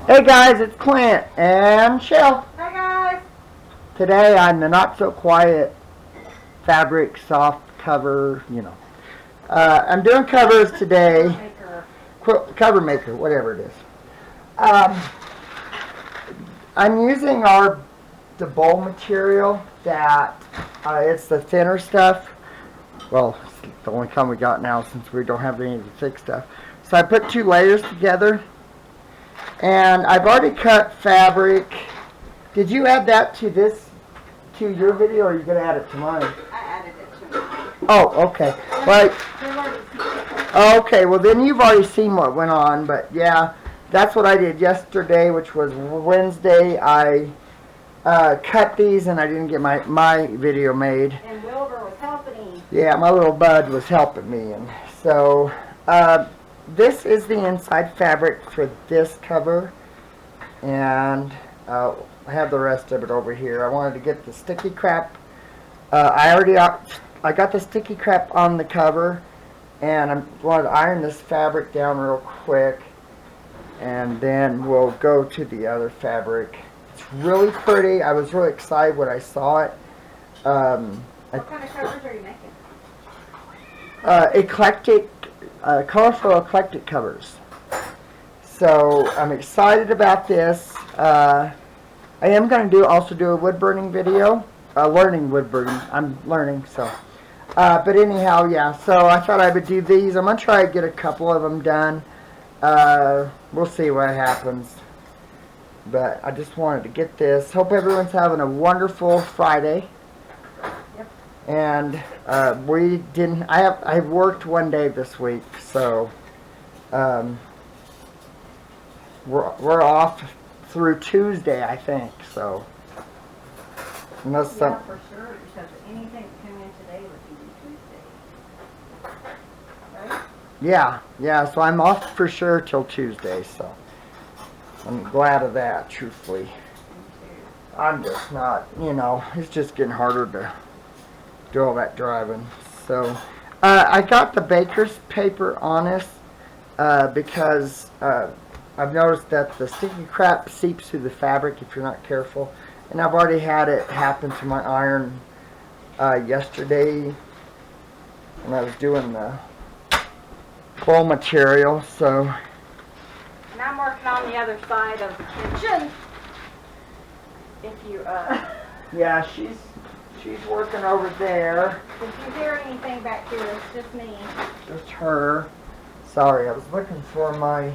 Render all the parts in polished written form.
Hey guys, it's Clint and Chelle. Hi guys. Today on the Not So Quiet fabric soft cover, I'm doing covers today. Cover maker, whatever it is. I'm using the bowl material that it's the thinner stuff. Well, it's the only kind we got now since we don't have any of the thick stuff. So I put 2 layers together. And I've already cut fabric. Did you add that to your video, or are you going to add it to mine? I added it to mine. Oh, okay. Okay, well then you've already seen what went on, but yeah, that's what I did yesterday, which was Wednesday. I cut these and I didn't get my video made. And Wilbur was helping me. Yeah, my little bud was helping me, and so this is the inside fabric for this cover, and I have the rest of it over here. I wanted to get the sticky crap. I got the sticky crap on the cover, and I wanted to iron this fabric down real quick, and then we'll go to the other fabric. It's really pretty. I was really excited when I saw it. What kind of covers are you making? Eclectic. Colorful eclectic covers. So I'm excited about this. I am going to also do a wood burning video. Learning wood burning. I'm learning, so. But anyhow, yeah. So I thought I would do these. I'm going to try to get a couple of them done. We'll see what happens. But I just wanted to get this. Hope everyone's having a wonderful Friday. And I worked one day this week, so we're off through Tuesday, I think. So unless for sure, because anything that came in today would be Tuesday, right? Yeah. So I'm off for sure till Tuesday. So I'm glad of that. Truthfully, I'm just not. It's just getting harder to do all that driving. So I got the baker's paper on this because I've noticed that the sticky crap seeps through the fabric if you're not careful, and I've already had it happen to my iron yesterday when I was doing the bowl material. So And I'm working on the other side of the kitchen. If you yeah, she's working over there. If you hear anything back here, it's just me. Just her. Sorry, I was looking for my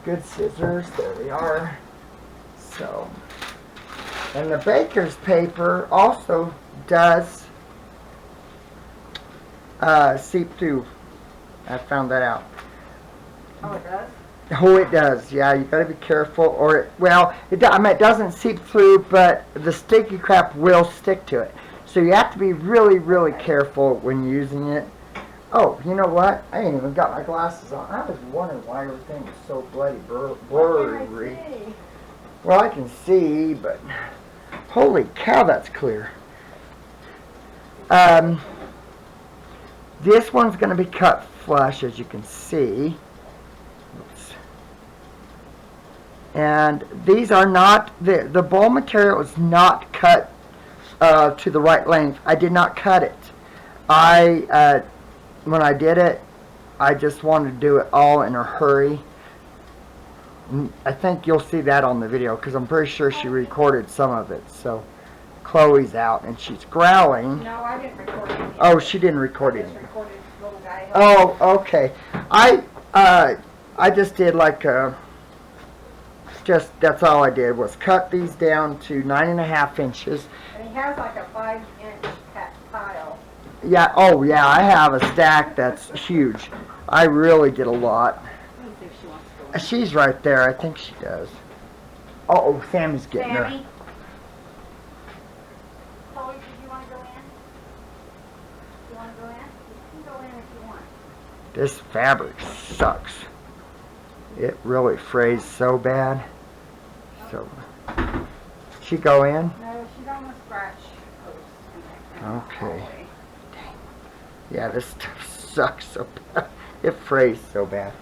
good scissors. There they are. So, and the baker's paper also does seep through. I found that out. Oh, it does? Oh, it does. Yeah, you got to be careful, or it doesn't seep through, but the sticky crap will stick to it. So you have to be really, really careful when using it. Oh, you know what? I ain't even got my glasses on. I was wondering why everything was so bloody blurry. Well, I can see, but holy cow, that's clear. This one's going to be cut flush, as you can see. Oops. And these are not, the bowl material is not cut to the right length. I did not cut it. When I did it, I just wanted to do it all in a hurry. I think you'll see that on the video because I'm pretty sure she recorded some of it. So Chloe's out and she's growling. No, I didn't record it. Oh, she didn't record it. I just recorded little guy. Oh, okay. I just did that's all I did was cut these down to 9.5 inches. And he has like a 5-inch tile. Yeah, oh yeah, I have a stack that's huge. I really did a lot. Let me see if she wants to go in. She's right there, I think she does. Oh, Sammy's getting her. Sammy? Chloe, did you want to go in? You want to go in? You can go in if you want. This fabric sucks. It really frays so bad. So, she go in? No, she's on the scratch post. Okay. Yeah, this stuff sucks so bad. It frays so bad.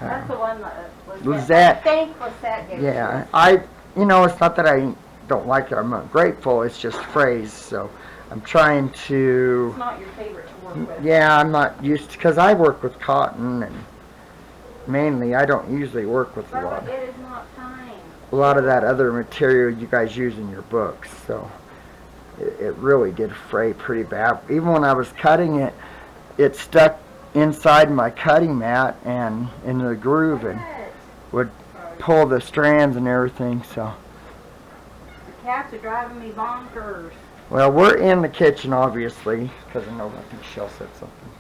That's the one that was Lisette. I think Lisette gave Yeah, us. it's not that I don't like it. I'm ungrateful. It's just phrase. So I'm trying to. It's not your favorite to work with. Yeah, I'm not used to, because I work with cotton, and mainly I don't usually work with But it is not time. a lot of that other material you guys use in your books. So it really did fray pretty bad. Even when I was cutting it, it stuck inside my cutting mat and in the groove and would pull the strands and everything. So The cats are driving me bonkers. well, we're in the kitchen obviously because I think Chelle said something.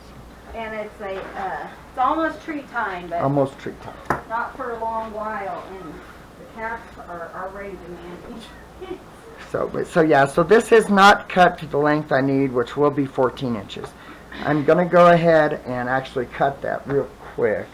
So. And it's almost tree time, but Almost tree time. not for a long while. And the cats are already demanding. So this is not cut to the length I need, which will be 14 inches. I'm going to go ahead and actually cut that real quick.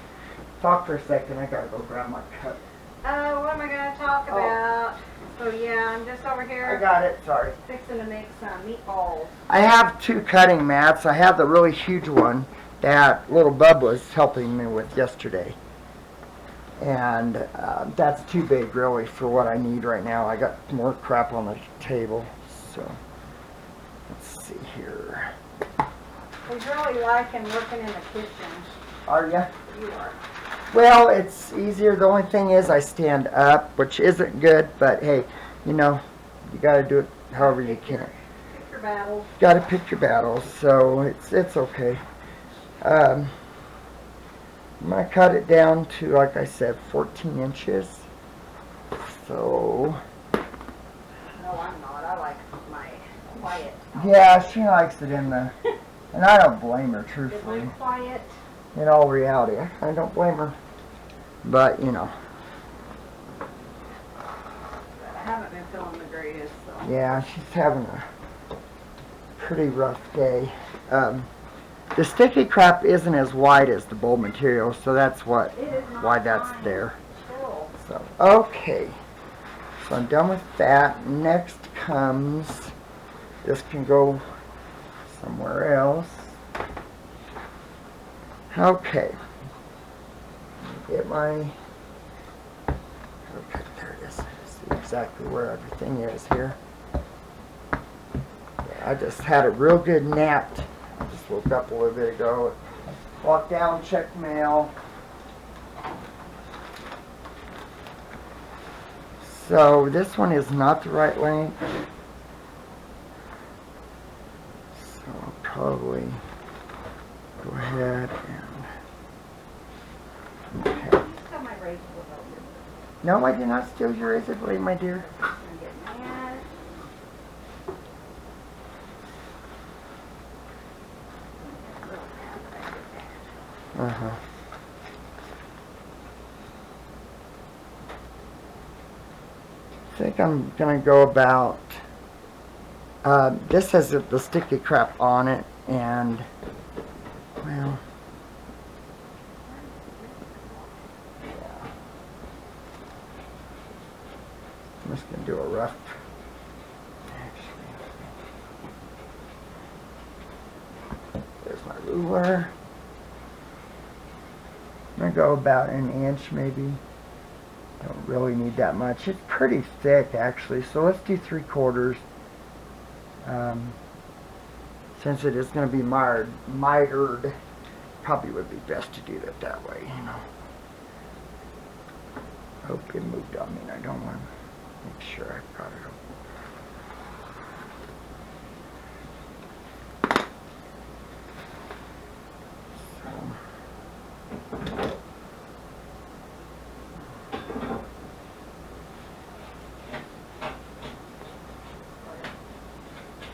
Talk for a second. I got to go grab my cut. What am I going to talk about? So yeah, I'm just over I here got it. Sorry. fixing to make some meatballs. I have two cutting mats. I have the really huge one that little Bub was helping me with yesterday. And that's too big really for what I need right now. I got more crap on the table. So let's see here. He's really liking working in the kitchen. Are ya? You are. Well, it's easier. The only thing is I stand up, which isn't good, but hey, you gotta do it however you can. Pick your battles. Gotta pick your battles, so it's okay. I'm gonna cut it down to, like I said, 14 inches. So, No, I'm not. I like my quiet. yeah, she likes it in the, and I don't blame her, Is truthfully. it quiet? In all reality, I don't blame her. But, I haven't been feeling the greatest, so. yeah, she's having a pretty rough day. The sticky crap isn't as wide as the bold material, so that's It is not why that's fine. there. Still. So, okay. So I'm done with that. Next comes, this can go somewhere else. Okay. Get my, okay, there it is. See exactly where everything is here. Yeah, I just had a real good nap. I just woke up a little bit ago. Walked down, checked mail. So this one is not the right length. So I'll probably go ahead and, okay. Just got my razor blade over. No, I did not steal your razor blade, my dear. I'm getting mad. Uh-huh. I think I'm gonna go about, this has the sticky crap on it, and, well, yeah. I'm just gonna do a rough, actually, there's my ruler. I'm gonna go about an inch maybe. Don't really need that much. It's pretty thick actually, so let's do 3/4. Since it is going to be mitered, probably would be best to do it that way, Hope it moved on me, and I don't want to make sure I've got it.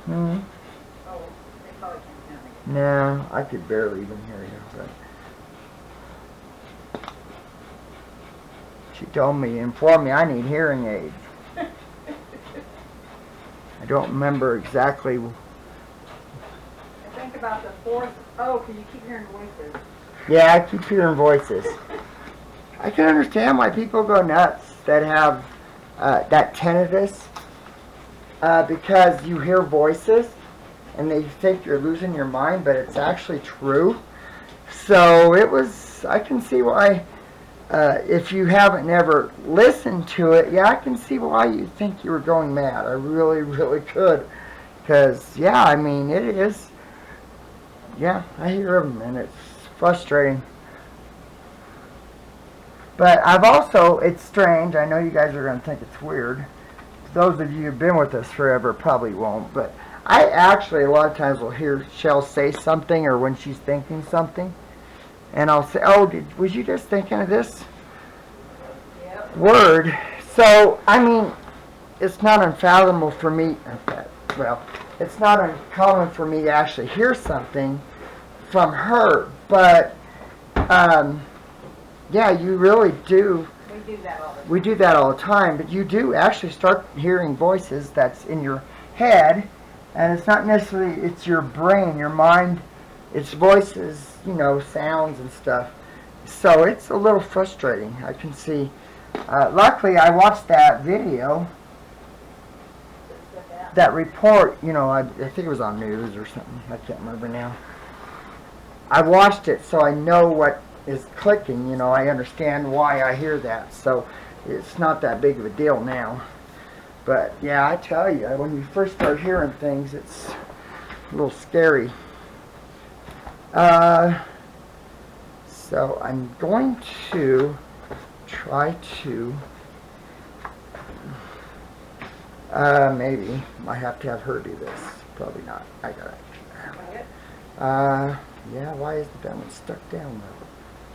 Hmm. Oh, they probably can't hear me. No, I could barely even hear you. But she informed me I need hearing aids. I don't remember exactly. I think about the fourth. Oh, because you keep hearing voices. Yeah, I keep hearing voices. I can understand why people go nuts that have that tinnitus. Because you hear voices and they think you're losing your mind, but it's actually true. So I can see why if you haven't ever listened to it, yeah, I can see why you think you were going mad. I really, really could. Because, yeah, I mean, it is. Yeah, I hear them, and it's frustrating. But I've also, it's strange, I know you guys are going to think it's weird. Those of you who've been with us forever probably won't, but I actually a lot of times will hear Chelle say something or when she's thinking something, and I'll say, oh, was you just thinking of this word? So, I mean, it's not unfathomable for me, well, it's not uncommon for me to actually hear something from her, but, yeah, you really do. We do that all the time, but you do actually start hearing voices that's in your head, and it's not necessarily, it's your brain, your mind, it's voices, you know, sounds and stuff. So it's a little frustrating, I can see. Luckily, I watched that video, that report, you know, I think it was on news or something, I can't remember now. I watched it so I know what is clicking, you know, I understand why I hear that, so it's not that big of a deal now. But yeah, I tell you, when you first start hearing things, it's a little scary. So I'm going to try to, maybe, I have to have her do this, probably not, I got it. Yeah, why is that one stuck down though?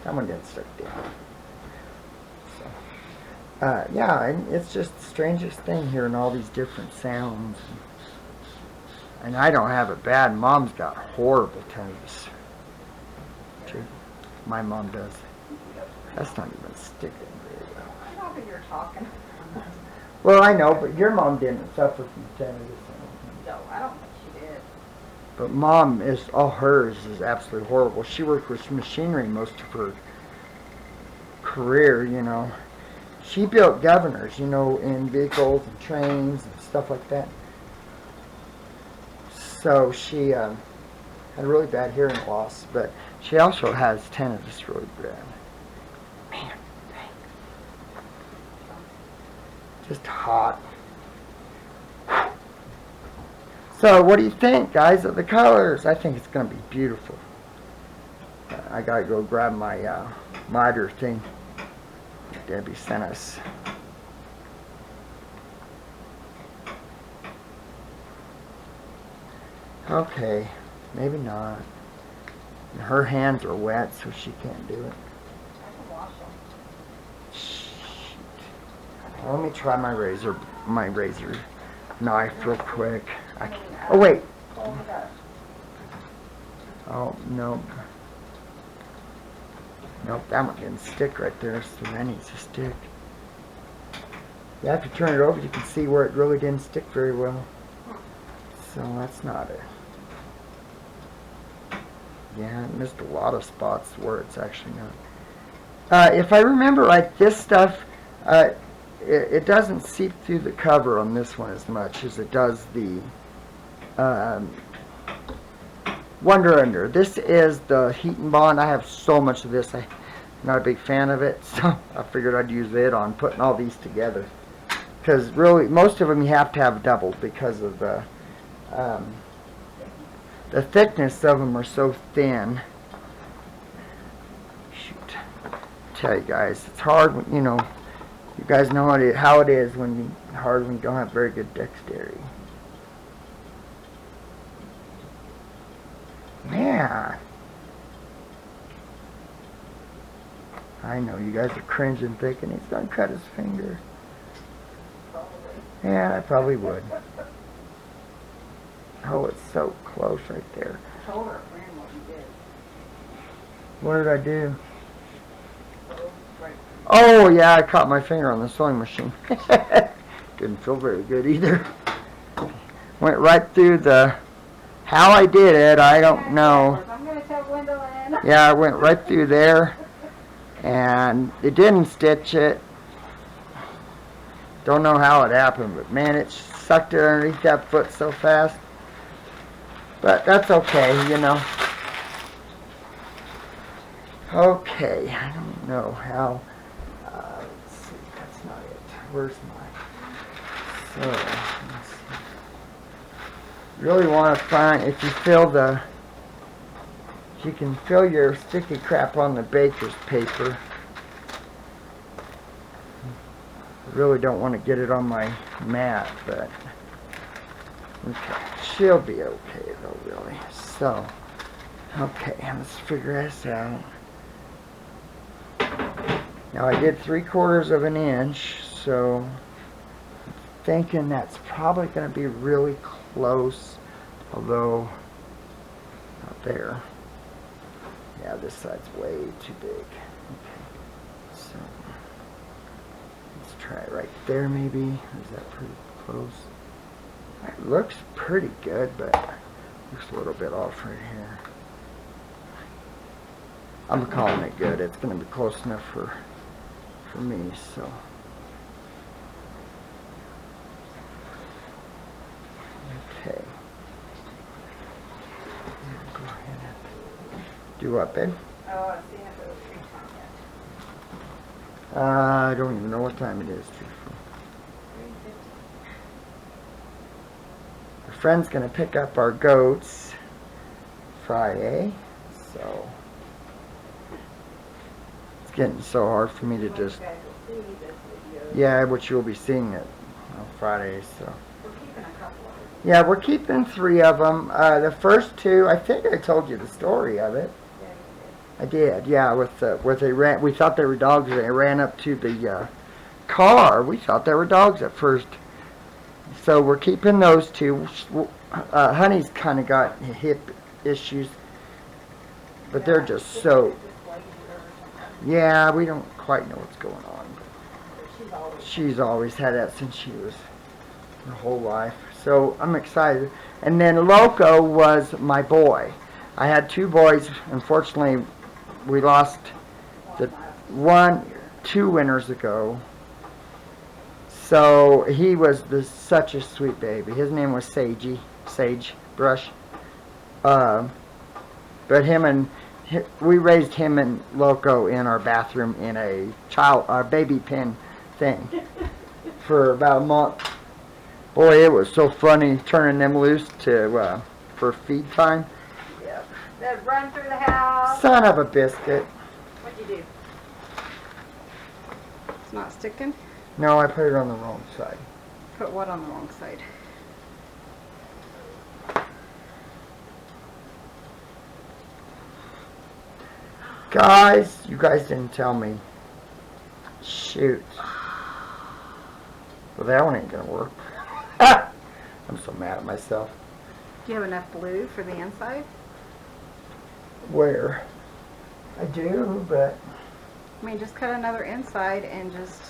That one didn't stick down. So, yeah, and it's just the strangest thing hearing all these different sounds. And I don't have it bad. Mom's got horrible tinnitus. My mom does. That's not even sticking very well. I don't think you're talking. Well, I know, but your mom didn't suffer from tinnitus. No, I don't think she did. But Mom is, all hers is absolutely horrible. She worked with machinery most of her career, you know. She built governors, you know, in vehicles and trains and stuff like that. So she had a really bad hearing loss, but she also has tinnitus really bad. Man, dang. Just hot. So what do you think, guys, of the colors? I think it's going to be beautiful. I got to go grab my miter thing Debbie sent us. Okay, maybe not. Her hands are wet, so she can't do it. I can wash them. Shoot. Well, let me try my razor knife real quick. Oh, wait. Oh, no. Nope, that one didn't stick right there, so that needs to stick. You have to turn it over, you can see where it really didn't stick very well. So that's not it. Yeah, I missed a lot of spots where it's actually not. If I remember right, this stuff, it doesn't seep through the cover on this one as much as it does the Wonder Under. This is the Heat and Bond. I have so much of this. I'm not a big fan of it, so I figured I'd use it on putting all these together. Because really, most of them you have to have doubled because of the thickness of them are so thin. Shoot. I tell you guys, it's hard when, you know, you guys know how it is when hard when you don't have very good dexterity. Man. I know you guys are cringing thinking he's going to cut his finger. Yeah, I probably would. Oh, it's so close right there. I told her friend what you did. What did I do? Oh, yeah, I caught my finger on the sewing machine. Didn't feel very good either. Went right through the... How I did it, I don't know. I'm going to tell Gwendolyn. Yeah, I went right through there. And it didn't stitch it. Don't know how it happened, but man, it sucked it underneath that foot so fast. But that's okay, you know. Okay, I don't know how. Where's my... So, let's see. Really want to find, if you fill the... You can fill your sticky crap on the baker's paper. I really don't want to get it on my mat, but... Okay, she'll be okay though, really. So, okay, let's figure this out. Now I did 3/4 of an inch, so I'm thinking that's probably going to be really close, although not there. Yeah, this side's way too big. Okay, so let's try it right there maybe. Is that pretty close? It looks pretty good, but looks a little bit off right here. I'm calling it good. It's going to be close enough for me, so. Okay. Go ahead and do what, babe? Oh, I was seeing if it was tree time yet. I don't even know what time it is, truthfully. 3:50. A friend's going to pick up our goats Friday, so it's getting so hard for me to just... You guys will see this video. Yeah, which you'll be seeing it on Friday, so... We're keeping a couple of them. Yeah, we're keeping 3 of them. The first 2, I think I told you the story of it. Yeah, you I did, yeah. We thought they were dogs. They ran up to the car. We thought they were dogs at first. So we're keeping those 2. Honey's kind of got hip issues, but did. they're just so. Dysphagia or something. Yeah, we don't quite know what's going on. But She's always had that since she was her whole life. So I'm excited. And then Loco was my boy. I had 2 boys. Unfortunately, we lost the 2 winters ago. So he was such a sweet baby. His name was Sage Brush. But we raised him and Loco in our bathroom in a baby pen thing for about a month. Boy, it was so funny turning them loose for feed time. Yep. They'd run through the house. Son of a biscuit. What'd you do? It's not sticking? No, I put it on the wrong side. Put what on the wrong side? Guys, you guys didn't tell me. Shoot. Well, that one ain't gonna work. I'm so mad at myself. Do you have enough blue for the inside? Where? I do, but... I mean, just cut another inside and just...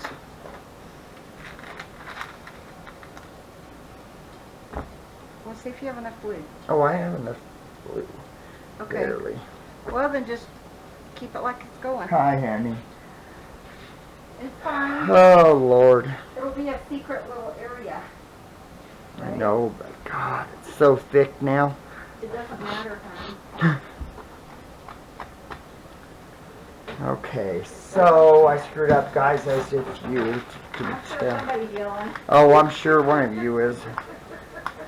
We'll see if you have enough blue. Oh, I have enough blue. Okay. Barely. Well, then just keep it like it's going. Hi, honey. It's fine. Oh, Lord. It'll be a secret little area. I know, but God, it's so thick now. It doesn't matter, honey. Okay, so I screwed up, guys, as if you I'm couldn't sure tell. somebody's yelling. Oh, I'm sure one of you is.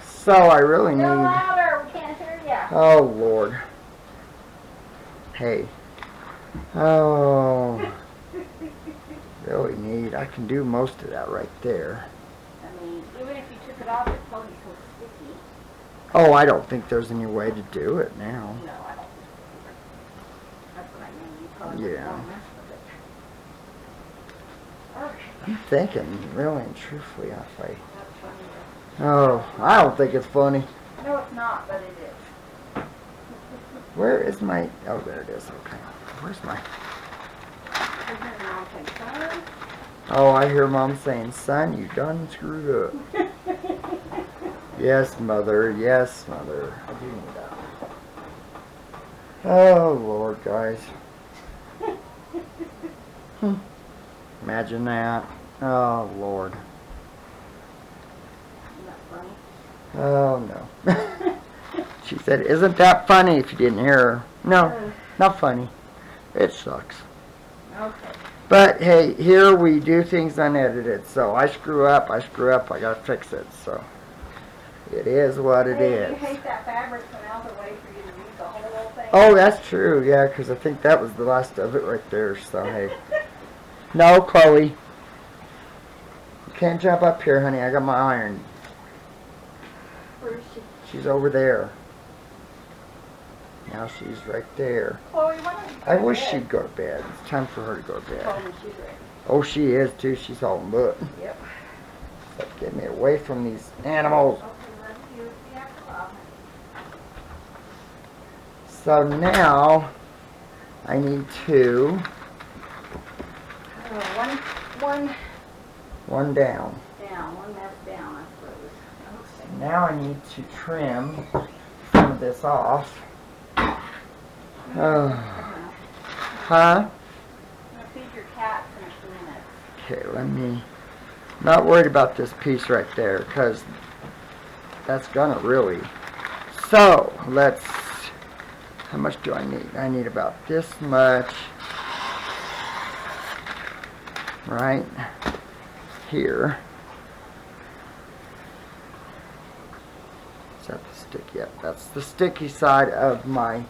So I really No need... louder, we can't hear ya. Oh, Lord. Hey. Oh. Really need... I can do most of that right there. I mean, even if you took it off, it'd probably be so sticky. Oh, I don't think there's any way to do it now. No, I don't think so either. That's what I mean. You probably Yeah. won't mess with it. Okay. I'm thinking, really and truthfully, if I... That's funny. Oh, I don't think it's funny. No, it's not, but it is. Where is my... Oh, there it is. Okay. Where's my... Isn't it an okay side? Oh, I hear Mom saying, son, you done screwed up. Yes, Mother. Yes, Mother. I do need that. Oh, Lord, guys. Imagine that. Oh, Lord. Isn't that funny? Oh, no. She said, isn't that funny if you didn't hear her? No, not funny. It sucks. Okay. But hey, here we do things unedited. So I screw up, I gotta fix it. So it is what it Hey, is. you hate that fabric, so now's the way for you to read the whole thing. Oh, that's true. Yeah, because I think that was the last of it right there. So hey. No, Chloe. You can't jump up here, honey. I got my iron. Where is she? She's over there. Now she's right there. Chloe, why don't you go I to wish bed? she'd go to bed. It's time for her to go to bed. Told me she's ready. Oh, she is too. She's all but. Yep. Get me away from these animals. Okay, let's do it after a while. So now I need to one down. One mess down, I suppose. Okay. Now I need to trim some of this off. Oh. Huh? I'm gonna feed your cats in a few minutes. Okay, let me. Not worried about this piece right there because that's gonna really. So let's. How much do I need? I need about this much. Right here. Is that the stick? Yep, that's the sticky side of my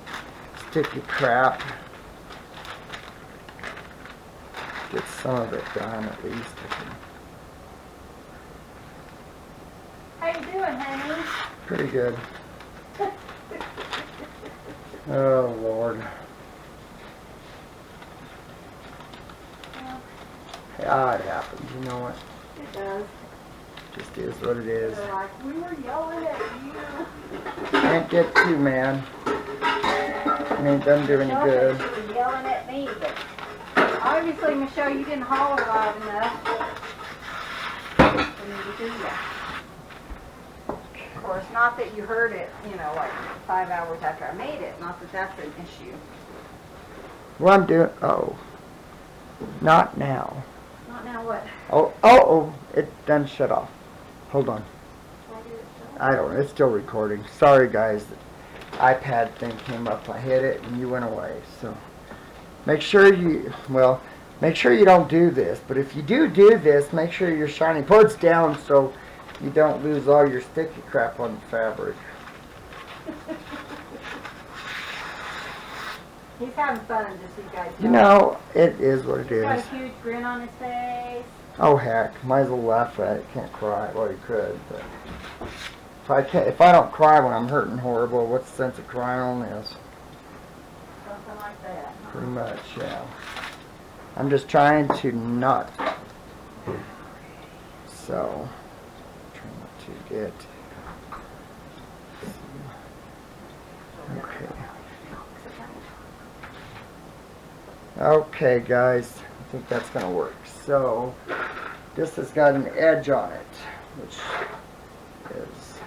sticky crap. Get some of it done at least. How you doing, honey? Pretty good. Oh Lord. Yeah, it happens. You know what? It does. Just is what it is. They're like, we were yelling at you. Can't get too mad. It ain't doesn't do any Michelle good. said she was yelling at me, but obviously, Michelle, you didn't holler loud enough for me to do that. Of course, not that you heard it, like 5 hours after I made it. Not that that's an issue. What I'm doing? Oh, not now. Not now what? Oh! It done shut off. Hold on. Why did it stop? I don't know. It's still recording. Sorry, guys. The iPad thing came up. I hit it and you went away. So make sure you don't do this. But if you do this, make sure your shiny puts down so you don't lose all your sticky crap on the fabric. He's having fun, just so you guys know. You know, it is what it He's got a is. huge grin on his face. Oh heck, might as well laugh at it. Can't cry. Well, you could, but if I don't cry when I'm hurting horrible, what's the sense of crying on this? Something like that. Pretty much, yeah. I'm just trying to not. So, trying not to get. Okay. Okay, guys. I think that's gonna work. So, this has got an edge on it, which is.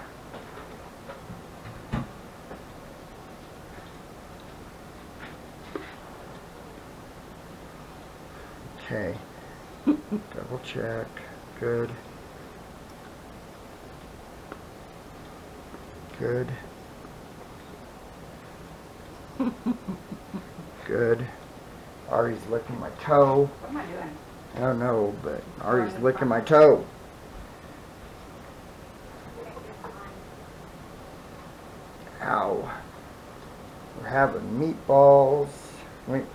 Okay. Double check. Good. Good. Good. Ari's licking my toe. What am I doing? I don't know, but Ari's licking my toe. Ow. We're having meatballs.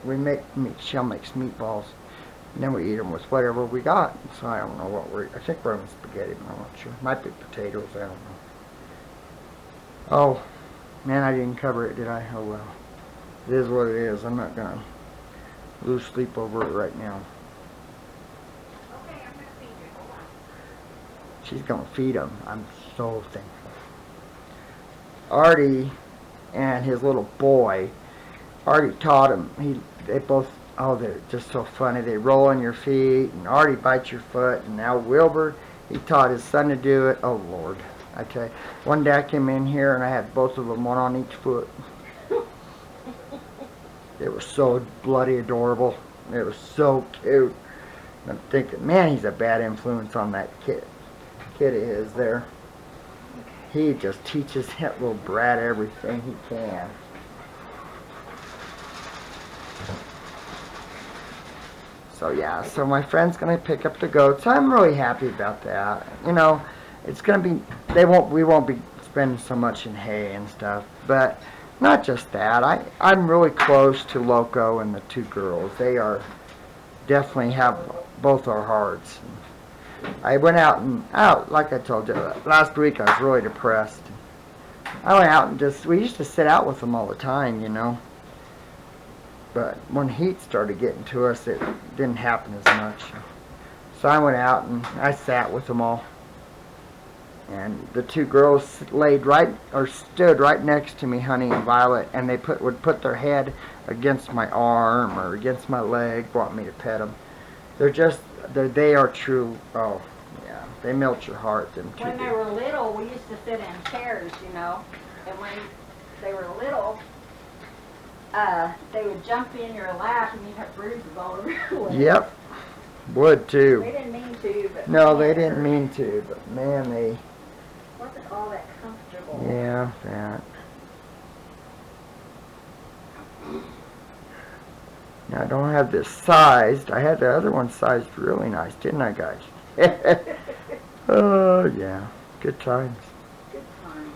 We make meat. Chelle makes meatballs. And then we eat them with whatever we got. So I don't know what I think we're having spaghetti, but I'm not sure. Might be potatoes. I don't know. Oh, man, I didn't cover it, did I? Oh, well. It is what it is. I'm not going to lose sleep over it right now. Okay, I'm going to feed you. Hold on. She's going to feed him. I'm so thankful. Artie and his little boy, Artie taught him. They both, they're just so funny. They roll on your feet, and Artie bites your foot, and now Wilbur, he taught his son to do it. Oh, Lord. I tell you, one day I came in here, and I had both of them, one on each foot. They were so bloody adorable. It was so cute. I'm thinking, man, he's a bad influence on that kid of his there. He just teaches that little brat everything he can. So yeah, so my friend's gonna pick up the goats. I'm really happy about that. You know, it's gonna be, we won't be spending so much in hay and stuff, but not just that. I'm really close to Loco and the two girls. They are definitely have both our hearts. I went out, like I told you, last week I was really depressed. I went out and we used to sit out with them all the time, you know. But when heat started getting to us, it didn't happen as much. So I went out and I sat with them all. And the two girls stood right next to me, Honey and Violet, and they would put their head against my arm or against my leg, want me to pet them. They are true, oh, yeah, they melt your heart, them two. When they were little, we used to sit in chairs, you know, and when they were little, they would jump in your lap and you'd have bruises all over your legs. Yep, would too. They didn't mean to, but... No, they didn't mean to, but man, they... Wasn't all that comfortable. Yeah, that. Now, I don't have this sized. I had the other one sized really nice, didn't I, guys? Oh, yeah. Good times. Good time.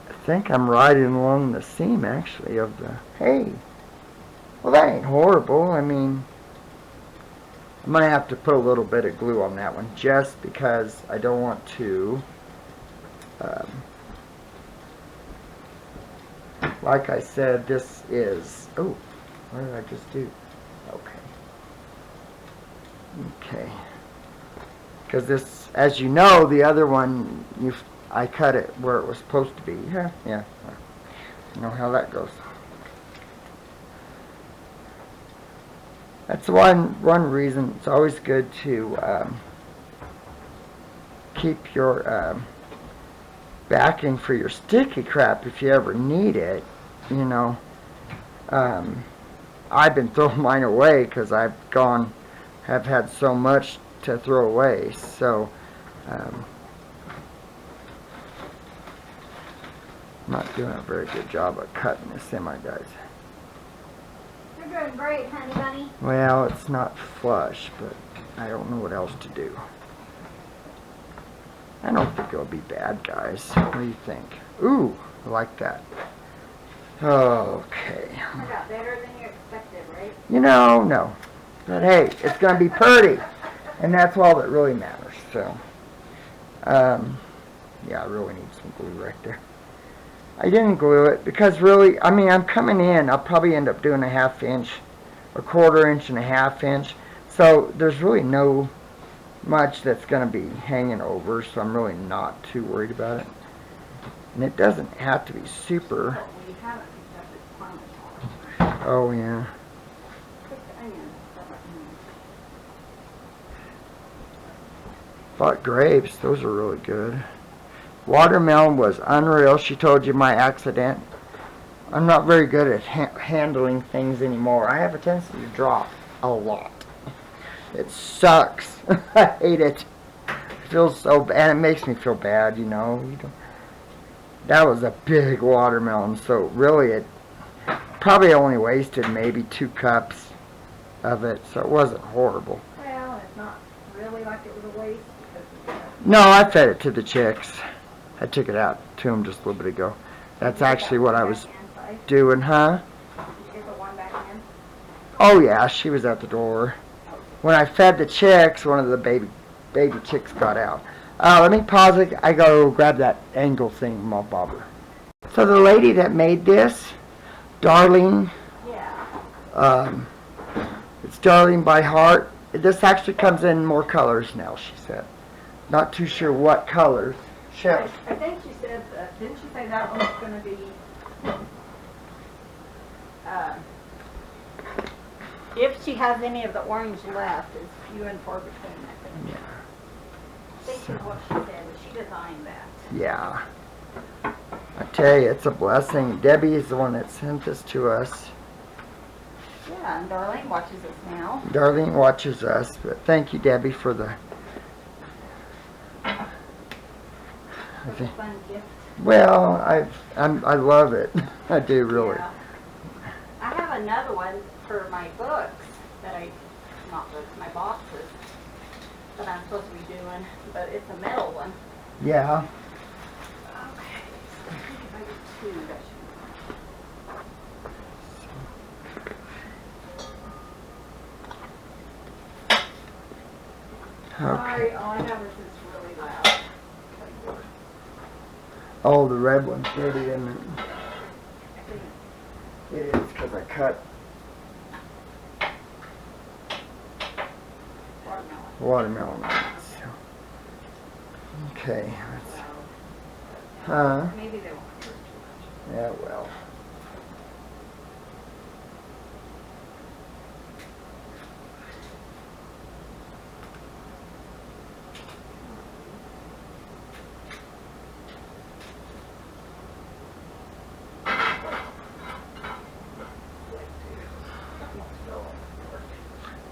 I think I'm riding along the seam, actually, of the hay. Well, that ain't horrible. I mean, I might have to put a little bit of glue on that one just because I don't want to... like I said, this is... Oh, what did I just do? Okay. Because this, as you know, the other one, I cut it where it was supposed to be. Yeah. You know how that goes. That's one reason it's always good to keep your backing for your sticky crap if you ever need it. You know, I've been throwing mine away because have had so much to throw away. So I'm not doing a very good job of cutting this, am I, guys? You're doing great, honey bunny. Well, it's not flush, but I don't know what else to do. I don't think it'll be bad, guys. What do you think? Ooh, I like that. Okay. I got better than you expected, right? You know, no. But hey, it's going to be pretty. And that's all that really matters. So, yeah, I really need some glue right there. I didn't glue it because really, I mean, I'm coming in. I'll probably end up doing a 1/2 inch, a 1/4 inch and a 1/2 inch. So there's really no much that's going to be hanging over. So I'm really not too worried about it. And it doesn't have to be super. But we haven't picked up this Parmesan. Oh, yeah. Cook the onions. Bought grapes. Those are really good. Watermelon was unreal. She told you my accident. I'm not very good at handling things anymore. I have a tendency to drop a lot. It sucks. I hate it. It feels so bad. It makes me feel bad, you know. That was a big watermelon, so really it probably only wasted maybe 2 cups of it, so it wasn't horrible. Well, it's not really like it was a waste because No, I fed it to the chicks. I took it out to them just a little bit ago. That's actually what I was doing, huh? Did you get the one back in? Oh yeah, she was at the door. When I fed the chicks, one of the baby chicks got out. Let me pause it. I go grab that angle thing from my bobber. So the lady that made this, Darling, Yeah. it's Darling by Heart. This actually comes in more colors now, she said. Not too sure what colors. Chelle. I think she said that, didn't she say that one's going to be, if she has any of the orange left, is few and far between, I think. Yeah. I think is what she said, but she designed that. Yeah. I tell you, it's a blessing. Debbie is the one that sent this to us. Yeah, and Darlene watches us now. Darlene watches us, but thank you, Debbie, for the... It's a fun gift. Well, I love it. I do really. Yeah. I have another one for my books that I not my boxes that I'm supposed to be doing, but it's a metal one. Yeah. Okay, so I think if I get two, that should be fine. Okay. Sorry, all I have is this really loud. Oh, the red one's dirty, isn't it? It is, because I cut watermelon on it. So. Okay. Maybe they won't hurt too much. Yeah, well.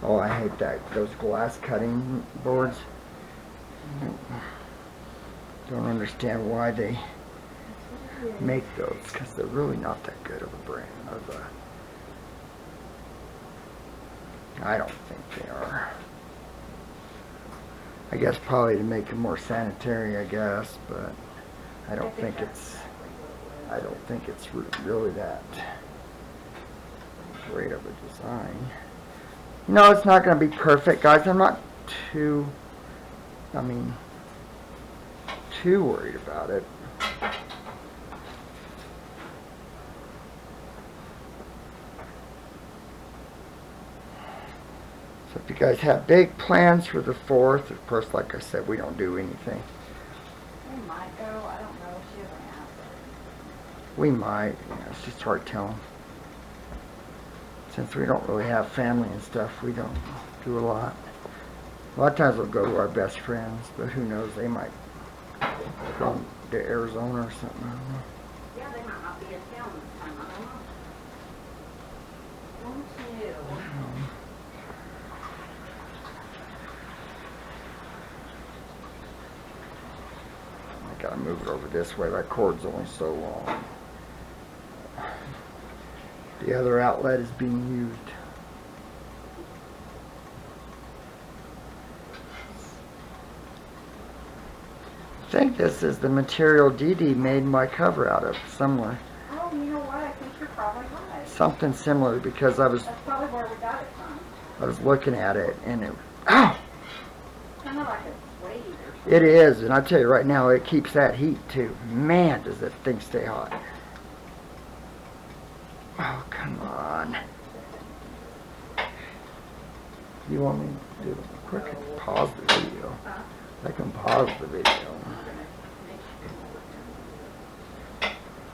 Oh, I hate those glass cutting boards. Don't understand why they make those, because they're really not that good of a brand. I don't think they are. I guess probably to make them more sanitary, I guess, but I don't think it's really that great of a design. No, it's not going to be perfect, guys. I'm not too worried about it. So if you guys have big plans for the 4th, of course, like I said, we don't do anything. We might go. I don't know. She hasn't asked. We might. It's just hard telling. Since we don't really have family and stuff, we don't do a lot. A lot of times we'll go to our best friends, but who knows, they might go to Arizona or something, I don't know. Yeah, they might not be in town this time, I don't know. Don't you? I gotta move it over this way, that cord's only so long. The other outlet is being used. I think this is the material Dee Dee made my cover out of somewhere. Oh, you know what? I think you're probably right. Something similar, because That's probably where we got it from. I was looking at it and it, ow! Kind of like a suede or something. It is, and I tell you right now, it keeps that heat too. Man, does that thing stay hot. Oh, come on. You want me to do it quick? I can pause the video. I can pause the video.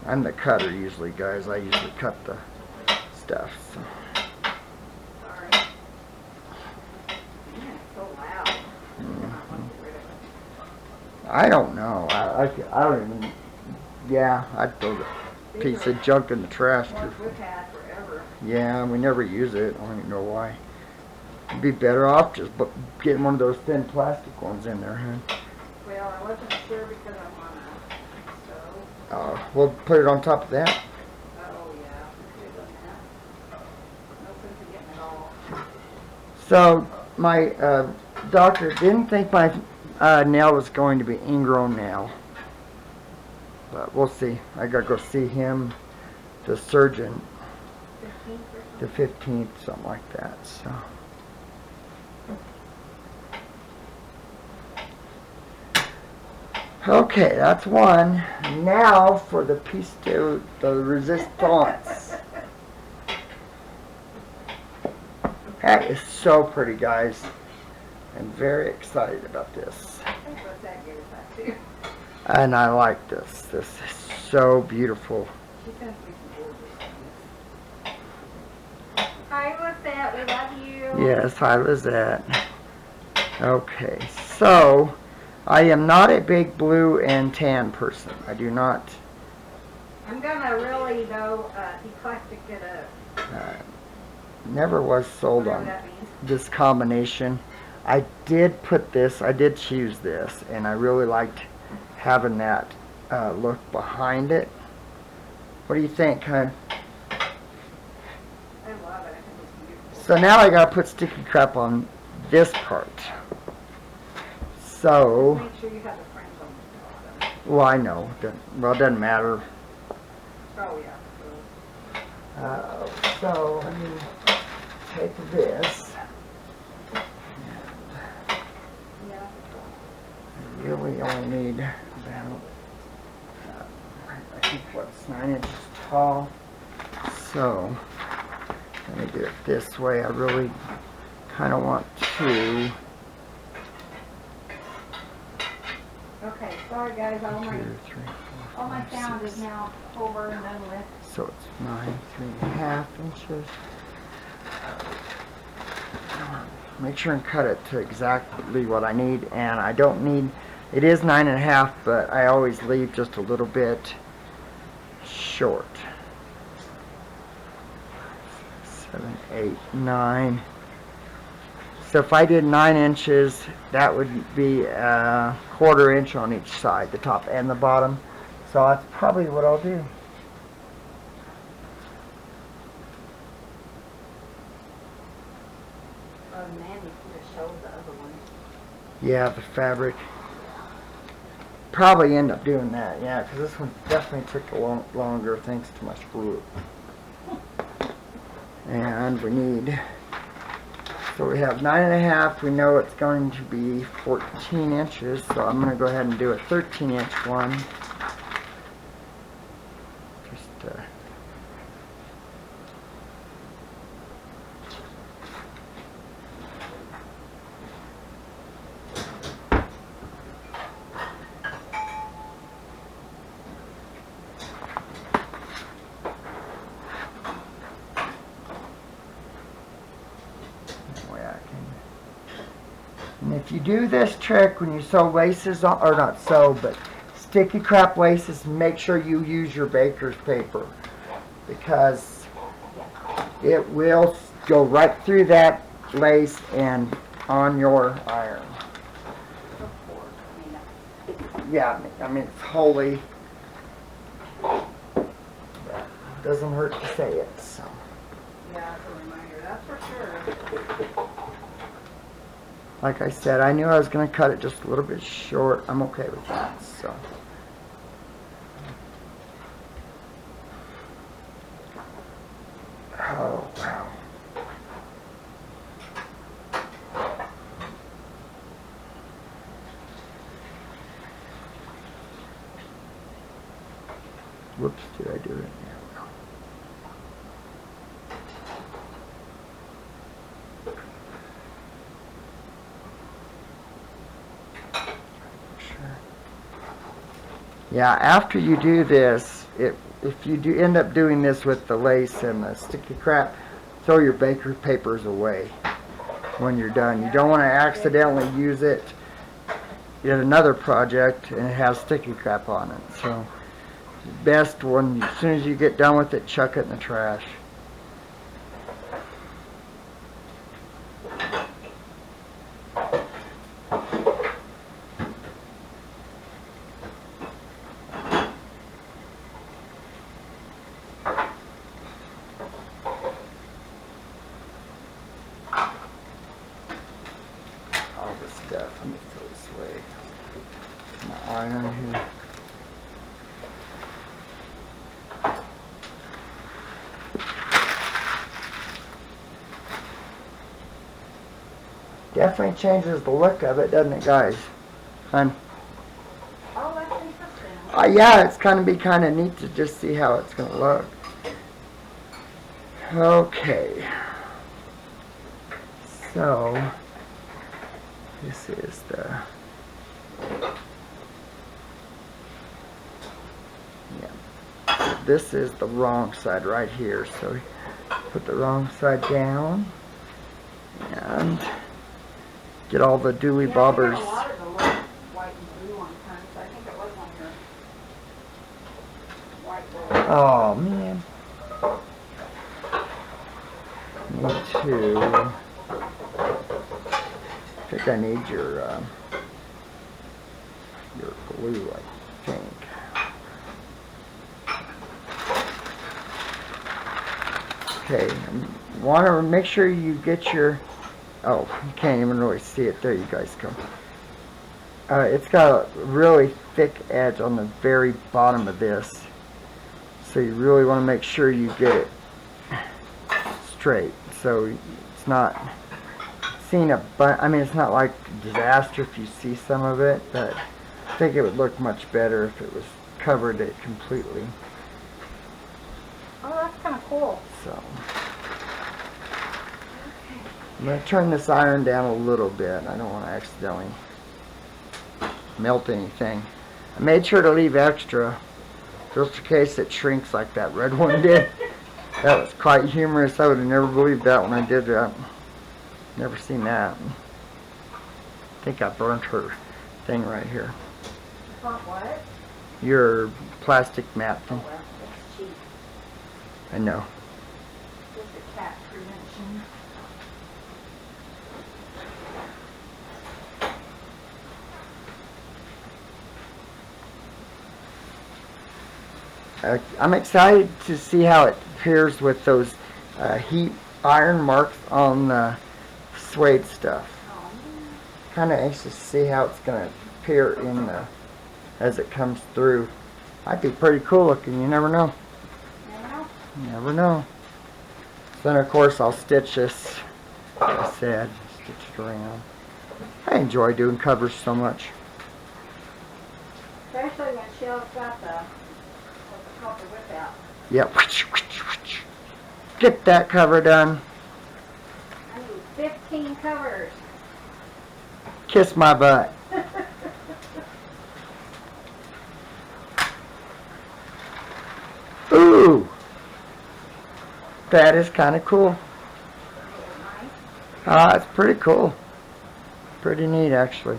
I'm the cutter usually, guys. I usually cut the stuff. So. Sorry. Man, it's so loud. I don't know. I don't even. Yeah, I'd throw the piece of junk in the trash. Ones we've had forever. Yeah, we never use it. I don't even know why. You'd be better off just getting one of those thin plastic ones in there, huh? Well, I wasn't sure because I'm on a stove. We'll put it on top of that. Oh, yeah. We could have done that. No sense in getting it all. So, my doctor didn't think my nail was going to be ingrown nail. But we'll see. I gotta go see him, the surgeon, 15th or the 15th, something like that. So. Okay, that's one. Now for the piece de resistance. That is so pretty, guys. I'm very excited about this. I think what's that gave us that too. And I like this. This is so beautiful. She sends me some gorgeous things. Hi, Lizette. We love you. Yes, hi, Lizette. Okay, so I am not a big blue and tan person. I do not. I'm gonna really though eclectic it up. Never was sold Whatever on that means. this combination. I did choose this, and I really liked having that look behind it. What do you think, hon? I love it. I think it's beautiful. So now I gotta put sticky crap on this part. So, Make sure you have the frames on the bottom. well, I know. Well, it doesn't matter. Oh, yeah. So let me take this. Yeah. I really only need about, I think what's 9 inches tall. So let me do it this way. I really kind of want to. Okay, sorry guys, all 2, my 3, 4, all my 5, sound 6. is now over and done with. So it's 9, 3.5 inches. Make sure and cut it to exactly what I need, and I don't need, it is 9.5, but I always leave just a little bit short. 7, 8, 9. So if I did 9 inches, that would be a 1/4 inch on each side, the top and the bottom. So that's probably what I'll do. Mandy just showed the other one. Yeah, the fabric. Probably end up doing that, yeah, because this one definitely took a longer thanks to my screw. And we need, so we have 9.5, we know it's going to be 14 inches, so I'm going to go ahead and do a 13-inch one. Just, and if you do this trick when you sew laces on, or not sew, but sticky crap laces, make sure you use your baker's paper, because it will go right through that lace and on your iron. Yeah, I mean, it's holy. Doesn't hurt to say it, so. Yeah, it's a reminder, that's for sure. Like I said, I knew I was going to cut it just a little bit short. I'm okay with that, so. Oh, wow. Whoops, did I do it? Yeah, after you do this, if you do end up doing this with the lace and the sticky crap, throw your baker papers away when you're done. You don't want to accidentally use it in another project and it has sticky crap on it. So, best when, as soon as you get done with it, chuck it in the trash. Let me throw this away. My iron here. Definitely changes the look of it, doesn't it, guys? Hun? Oh, that's interesting. Yeah, it's kind of neat to just see how it's going to look. Okay. So, this is the, yeah, this is the wrong side right here, so put the wrong side down and get all the dewy bobbers. A lot of the white and blue on times, so I think it was on your white board. Oh man, need to, I think I need your glue, I think. Okay, want to make sure you get your, oh, you can't even really see it. There you guys go. It's got a really thick edge on the very bottom of this. So you really want to make sure you get it straight. So it's not seeing I mean, it's not like a disaster if you see some of it, but I think it would look much better if it was covered it completely. Oh, that's kind of cool. So I'm going to turn this iron down a little bit. I don't want to accidentally melt anything. I made sure to leave extra just in case it shrinks like that red one did. That was quite humorous. I would have never believed that when I did that. Never seen that. I think I burnt her thing right here. What? Your plastic mat Oh, thing. well, it's cheap. I know. Just a cat prevention. I'm excited to see how it appears with those heat iron marks on the suede stuff. Oh, Kind of anxious to see how it's going to appear in the as it comes through. Might be pretty cool looking. You never know. yeah. You never know. Then of course I'll stitch this. Like I said, stitch it around. I enjoy doing covers so much. Especially when Chelle's got the copper whip out. Yep. Get that cover done. I need 15 covers. Kiss my butt. Ooh. That is kind of cool. It's pretty cool. Pretty neat, actually.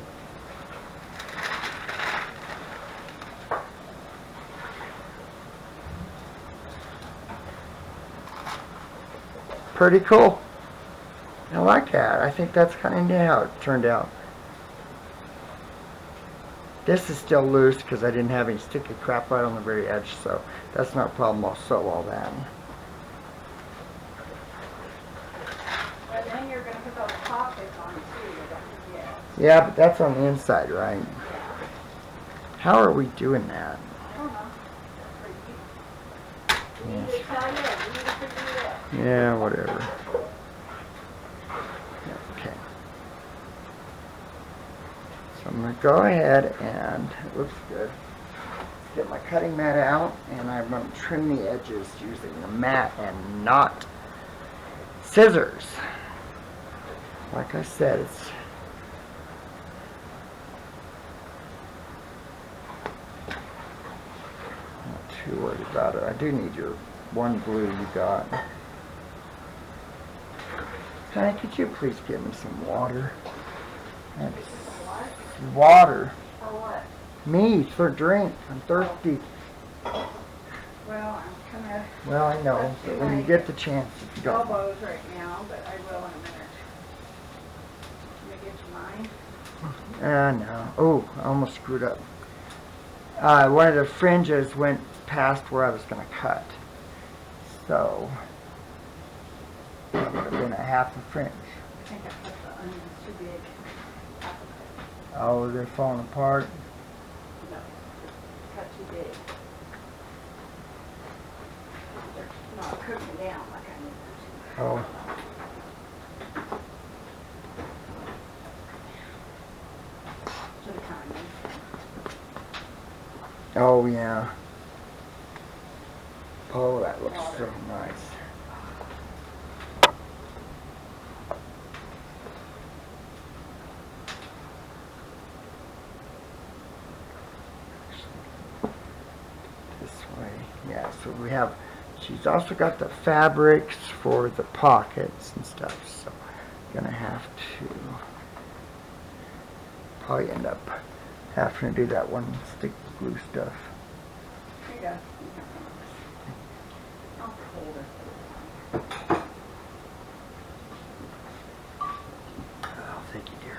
Pretty cool. I like that. I think that's kind of neat how it turned out. This is still loose because I didn't have any sticky crap right on the very edge, so that's not a problem. I'll sew all that. But then you're going to put those pockets on too, don't forget. Yeah, but that's on the inside, right? Yeah. How are we doing that? I don't know. For you. You need to tell you, you need to figure it out. Yeah, whatever. Okay. So I'm going to go ahead and, it looks good, get my cutting mat out, and I'm going to trim the edges using the mat and not scissors. Like I said, it's not too worried about it. I do need your one blue you got. Honey, could you please give me some water? That's What? water. For what? Me, for drink. I'm thirsty. Well, I'm kind of Well, I know, but when you get the chance, if you don't. elbows right now, but I will in a minute. Let me get you mine. No. Oh, I almost screwed up. One of the fringes went past where I was going to cut. So, that would have been a half a fringe. I think I put the onions too big. Oh, they're falling apart. No, cut too big. They're not cooking down like I need them to. Oh. To the kindness. Oh, yeah. Oh, that looks so nice. This way. Yeah, so we have, she's also got the fabrics for the pockets and stuff, so gonna have to probably end up having to do that one stick glue stuff. Here you go. I'll hold it. Oh, thank you, dear.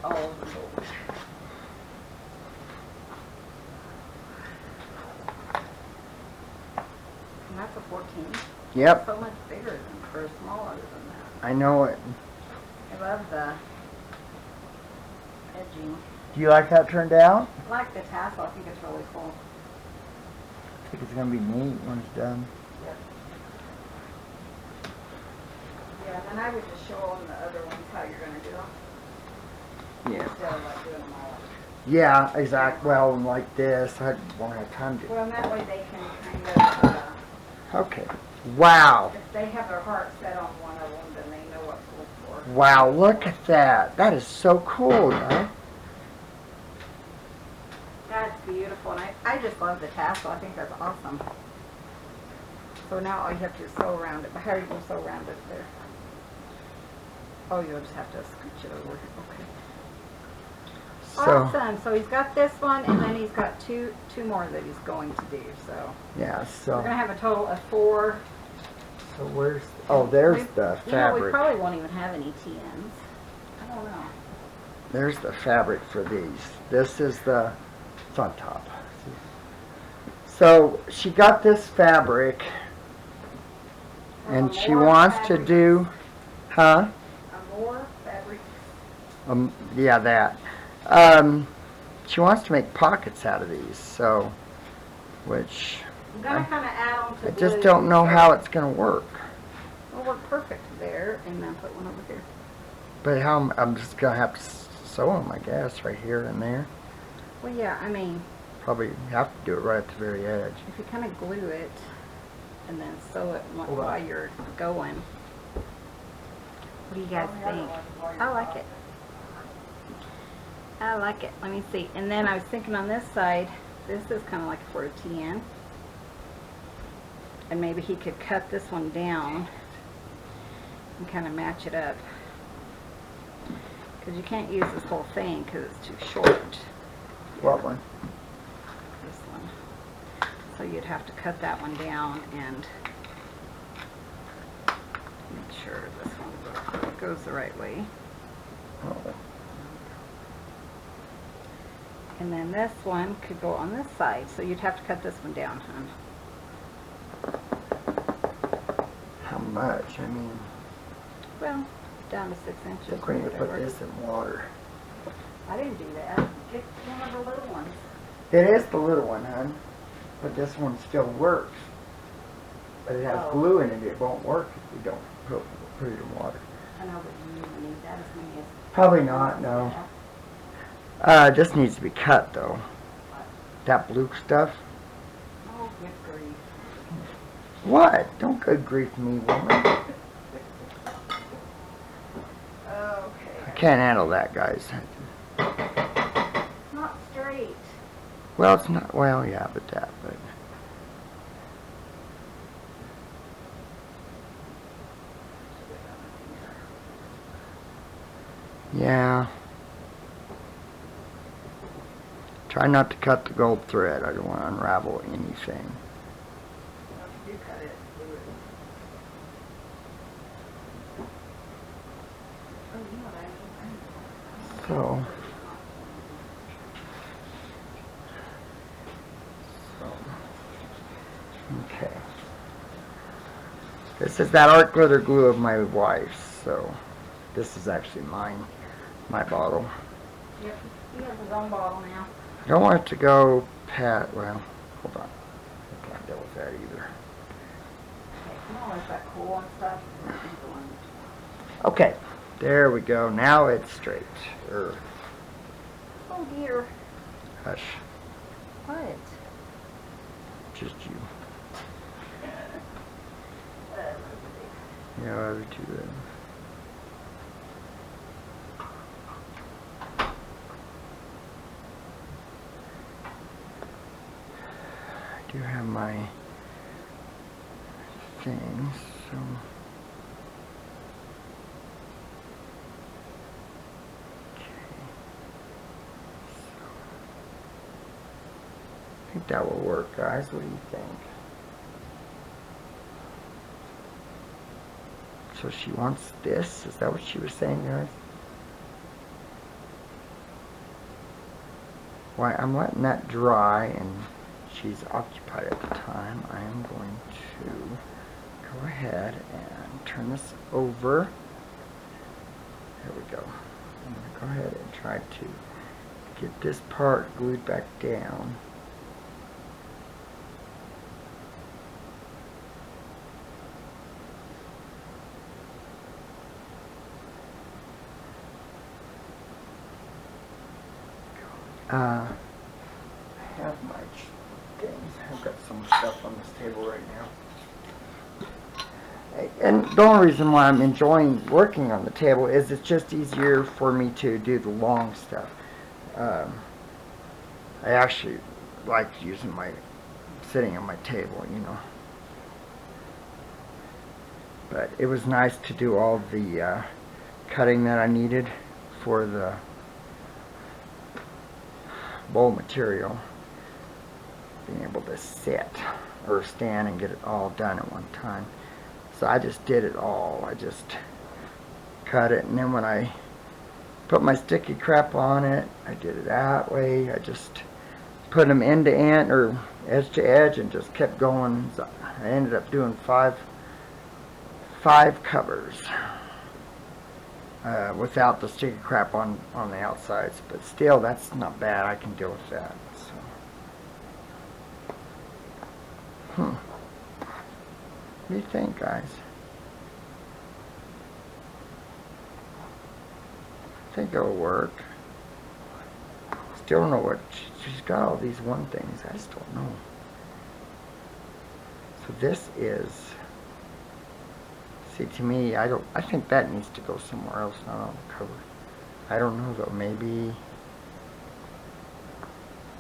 all of them gold. And that's a 14. Yep, So much bigger than, or smaller than that. I know it. I love the edging. Do you like that turned out? I like the tassel. I think it's really cool. I think it's gonna be neat when it's done. Yep. Yeah, and I would just show them the other ones how you're going to do them. Yeah. Instead of like doing them all. Yeah, exactly. Well, like this, I won't have time to. Well, and that way they can kind of, Okay. Wow. if they have their heart set on one of them, then they know what to look for. Wow, look at that. That is so cool, guys. That's beautiful, and I just love the tassel. I think that's awesome. So now all you have to do is sew around it. But how are you going to sew around it there? Oh, you'll just have to scooch it over. Okay. So, Awesome. So he's got this one, and then he's got two more that he's going to do. So yeah, we're so, going to have a total of 4. so where's, oh, there's the We fabric. probably won't even have any TNs. I don't know. There's the fabric for these. This is the, it's on top. So, she got this fabric, and she More wants to fabric. do, huh? More fabric. Yeah, that. She wants to make pockets out of these, so, which, I'm going to kind of add on to I just blue, don't know so how it's going to work. it'll work perfect there, and then put one over here. But how, I'm just going to have to sew them, I guess, right here and there. Well, yeah, I mean, Probably have to do it right at the very edge. if you kind of glue it and then sew it Hold on. while you're going. What do you guys think? I like it. I like it. Let me see. And then I was thinking on this side, this is kind of like for a TN. And maybe he could cut this one down and kind of match it up. Because you can't use this whole thing because it's too short. What one? This one. So you'd have to cut that one down and make sure this one goes the right way. Oh. And then this one could go on this side, so you'd have to cut this one down, hon. How much? I mean, Well, down to 6 I inches. think we need to put whatever. this in water. I didn't do that. Get one of the little ones. It is the little one, hon. But this one still works. But it has Oh. glue in it. It won't work if we don't put it in water. I know, but you need that as many as... Probably not, no. It just needs to be cut, though. That blue stuff. Oh, good grief. What? Don't good grief me, woman. I Okay. can't handle that, guys. It's not straight. Well, it's not. Well, yeah, but that. But yeah. Try not to cut the gold thread. I don't want to unravel anything. If you cut it, do it. Oh, you know what I So, okay. This is that art glitter glue of my wife's. So, this is actually mine. My bottle. Yep, he has his own bottle now. I don't want it to go pat. Well, hold on. I can't deal with that either. Oh, is that cool and stuff? Okay, there we go. Now it's straight. Oh dear. Hush. What? Just you. Yeah, other two. I do have my things, so. I think that will work, guys. What do you think? So she wants this? Is that what she was saying, guys? while I'm letting that dry and she's occupied at the time, I am going to go ahead and turn this over. There we go. I'm going to go ahead and try to get this part glued back down. I have my things. I've got some stuff on this table right now. And the only reason why I'm enjoying working on the table is it's just easier for me to do the long stuff. I actually like using sitting on my table, you know. But it was nice to do all the cutting that I needed for the bowl material, being able to sit or stand and get it all done at one time. So I just did it all. I just cut it, and then when I put my sticky crap on it, I did it that way. I just put them end to end or edge to edge and just kept going. So I ended up doing five covers without the sticky crap on the outsides, but still, that's not bad. I can deal with that. So, what do you think, guys? I think it'll work. Still don't know what she's got. All these one things. I just don't know. So this is. See, to me, I think that needs to go somewhere else, not on the cover. I don't know though. Maybe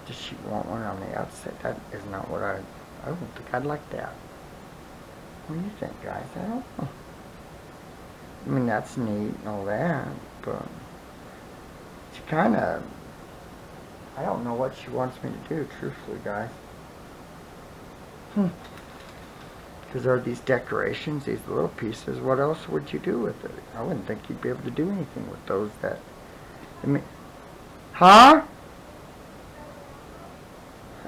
does she want one on the outside? That is not what I don't think I'd like that. What do you think, guys? I don't know. I mean, that's neat and all that, but she kind of. I don't know what she wants me to do, truthfully, guys. Because there are these decorations, these little pieces. What else would you do with it? I wouldn't think you'd be able to do anything with those that... I mean... Huh?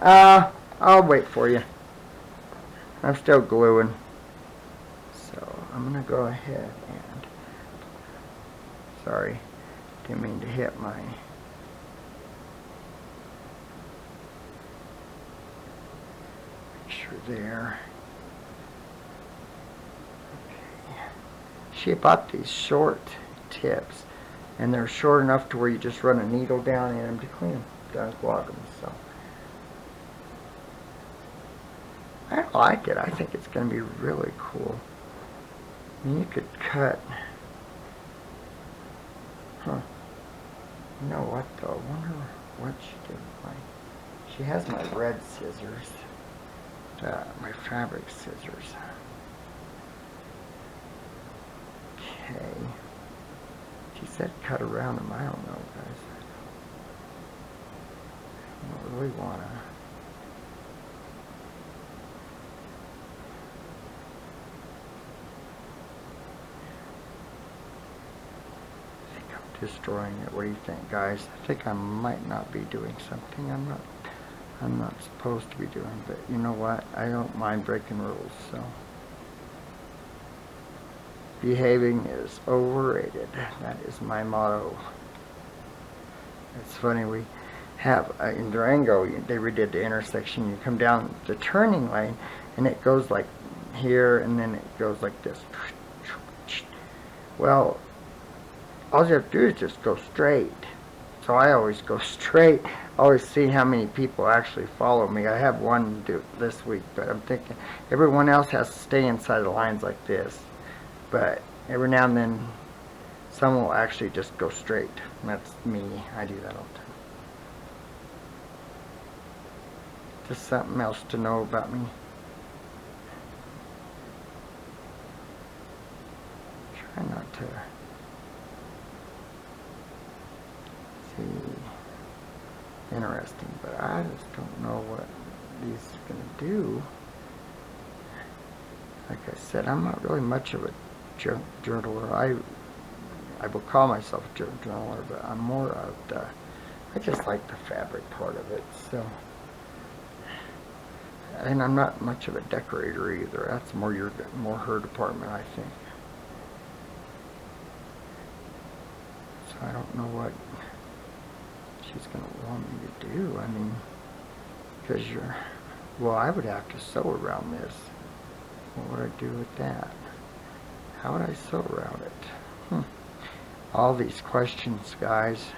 I'll wait for you. I'm still gluing. So, I'm going to go ahead and... Sorry. Didn't mean to hit my... Make sure there... She bought these short tips, and they're short enough to where you just run a needle down in them to clean them, to unclog them. So I like it. I think it's going to be really cool. I mean, you could cut. Huh? You know what though? I wonder what she did with my. She has my red scissors, my fabric scissors. Okay. She said cut around them. I don't know, guys. I don't really want to. I think I'm destroying it. What do you think, guys? I think I might not be doing something I'm not supposed to be doing, but you know what? I don't mind breaking rules, so. Behaving is overrated. That is my motto. It's funny, we have in Durango, they redid the intersection. You come down the turning lane and it goes like here and then it goes like this. Well, all you have to do is just go straight. So I always go straight. I always see how many people actually follow me. I have one do this week, but I'm thinking everyone else has to stay inside the lines like this. But every now and then, someone will actually just go straight. And that's me. I do that all the time. Just something else to know about me. Try not to see. Interesting, but I just don't know what these are going to do. Like I said, I'm not really much of a journaler. I will call myself a journaler, but I'm more of the I just like the fabric part of it, so. And I'm not much of a decorator either. That's more her department, I think. So I don't know what she's going to want me to do. I mean, because well, I would have to sew around this. What would I do with that? How would I sew around it? All these questions, guys.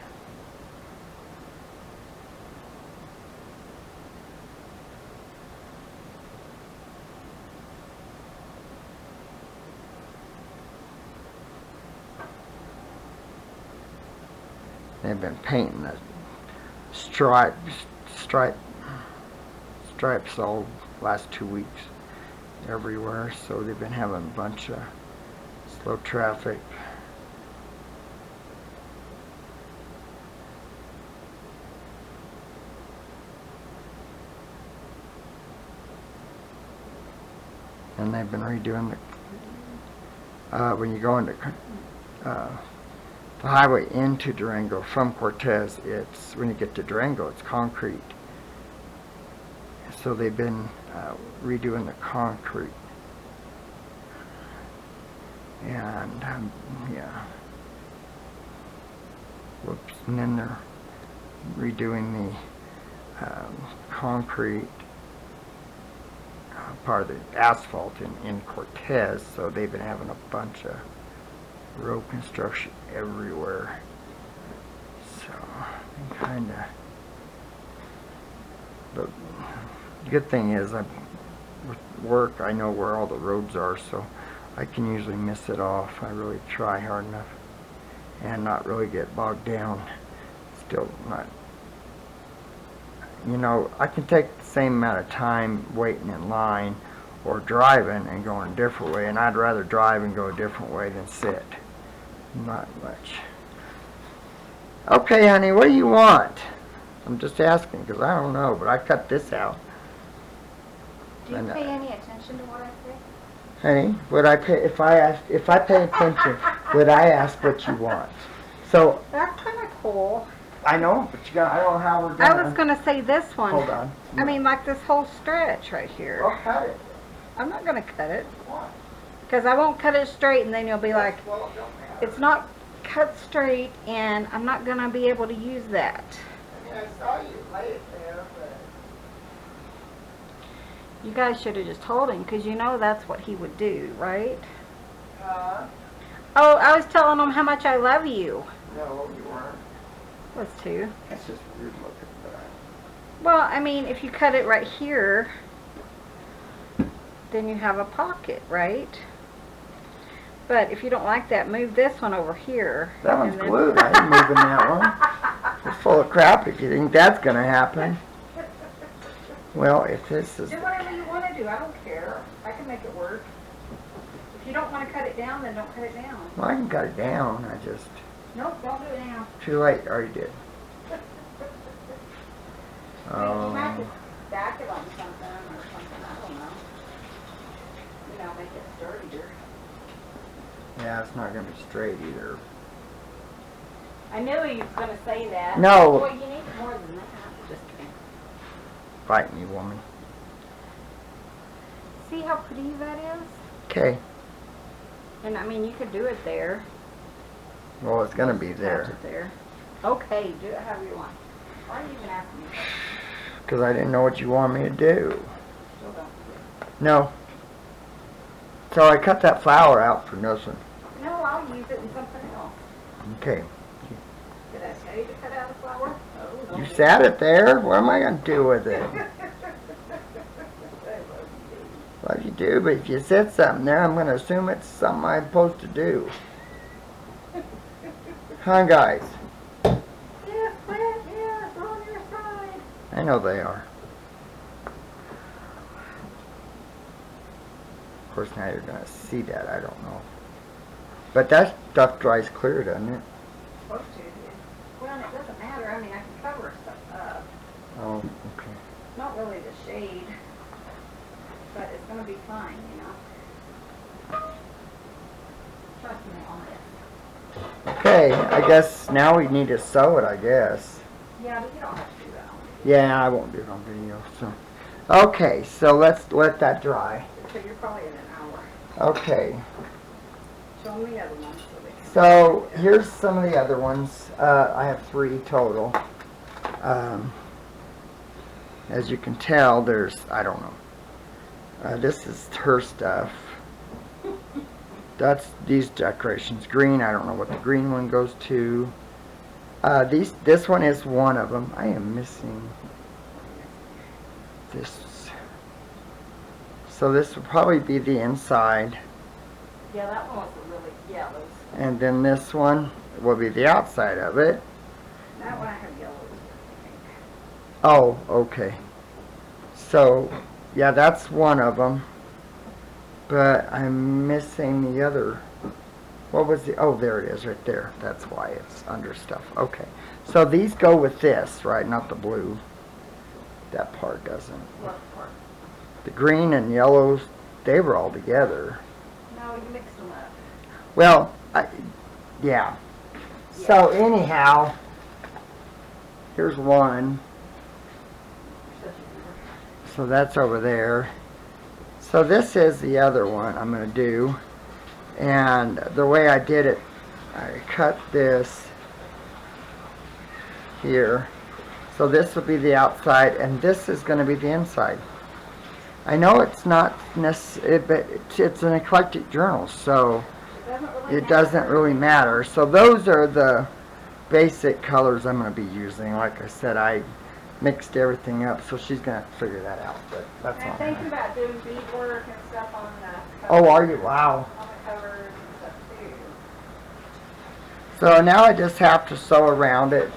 They've been painting the stripes all last 2 weeks everywhere, so they've been having a bunch of slow traffic. And they've been redoing when you go into the highway into Durango from Cortez, it's when you get to Durango, it's concrete. So they've been redoing the concrete, and yeah. Whoops! And then they're redoing the concrete part of the asphalt in Cortez. So they've been having a bunch of road construction everywhere. So kind of. But the good thing is, with work, I know where all the roads are, so I can usually miss it off. I really try hard enough and not really get bogged down. Still not. You know, I can take the same amount of time waiting in line or driving and going a different way, and I'd rather drive and go a different way than sit. Not much. Okay, honey, what do you want? I'm just asking because I don't know, but I cut this out. Do you pay any attention to what I say? Honey, would I pay if I pay attention? Would I ask what you want? So that's kind of cool. I know, but I don't know how we're gonna. I was gonna say this one. Hold on. I mean, like this whole stretch right here. Well, cut it. I'm not gonna cut it. Why? Because I won't cut it straight, and then you'll be like, Well, it don't matter. it's not cut straight, and I'm not gonna be able to use that. I mean, I saw you lay it there, but. You guys should have just told him, because you know that's what he would do, right? Oh, I was telling him how much I love you. No, you weren't. Was too. That's just weird looking, but. Well, I mean, if you cut it right here, then you have a pocket, right? But if you don't like that, move this one over here. That one's glued. I ain't moving that one. You're full of crap if you think that's gonna happen. Well, if this is. Do whatever you want to do. I don't care. I can make it work. If you don't want to cut it down, then don't cut it down. Well, I can cut it down. I just. Nope, don't do it now. Too late. Already did. You might just stack it on something or something. I don't know. You know, make it sturdier. Yeah, it's not gonna be straight either. I knew he was going to say that. No. Well, you need more than that. Just kidding. Fight me, woman. See how pretty that is? Okay. And I mean, you could do it there. Well, it's gonna be Attach there. it there. Okay, do it however you want. Why are you even asking me? Because I didn't know what you want me to do. Still don't do it. No. So I cut that flower out for nothing. No, I'll use it in something else. Okay. Did I tell you to cut out a flower? Oh, You sat it there. What am I gonna do with it? Well, you do, but if you said something there, I'm gonna assume it's something I'm supposed to do. Huh, guys? Yes, Clint, yes, we're on your side. I know they are. Of course, now you're gonna see that. I don't know. But that stuff dries clear, doesn't it? Supposed to, yeah. Well, it doesn't matter. I mean, I can cover stuff up. Oh, okay. Not really the shade, but it's going to be fine, you know. Trust me on it. Okay, I guess now we need to sew it, I guess. Yeah, but you don't have to do that. Yeah, I won't do it on video. So, okay, so let's let that dry. So you're probably in an hour. Okay. Show them the other ones so they can. So here's some of the other ones. I have 3 total. As you can tell, there's, I don't know. This is her stuff. That's these decorations. Green, I don't know what the green one goes to. This one is one of them. I am missing this. So this will probably be the inside. Yeah, that one was the really yellows. And then this one will be the outside of it. That one I have yellows. Oh, okay. So, yeah, that's one of them. But I'm missing the other. What was the, oh, there it is right there. That's why it's under stuff. Okay. So these go with this, right? Not the blue. That part doesn't. What part? The green and yellows, they were all together. No, you mixed them up. Well, yeah. So anyhow, here's one. So that's over there. So this is the other one I'm going to do. And the way I did it, I cut this here. So this will be the outside, and this is going to be the inside. I know it's not necessary, but it's an eclectic journal, so it doesn't really matter. So those are the basic colors I'm going to be using. Like I said, I mixed everything up, so she's going to have to figure that out. But that's And I'm all. thinking about doing beadwork and stuff on the Oh, are you? Wow. on the covers and stuff too. So now I just have to sew around it.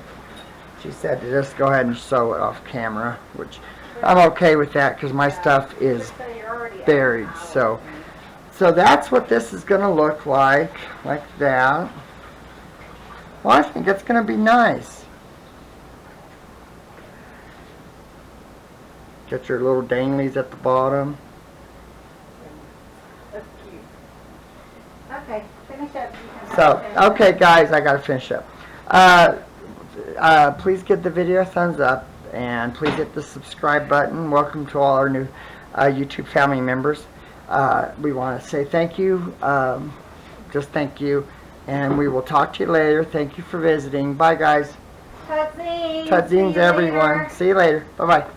She said to just go ahead and sew it off camera, which I'm okay with that because my stuff is So you're already at buried. an hour. So that's what this is going to look like that. Well, I think it's going to be nice. Get your little danglies at the bottom. That's cute. Okay, finish up. You can So, finish. okay guys, I gotta finish up. Please give the video a thumbs up and please hit the subscribe button. Welcome to all our new YouTube family members. We want to say thank you, just thank you, and we will talk to you later. Thank you for visiting. Bye guys. Tudzines. Tudzines everyone. See you later. Bye bye.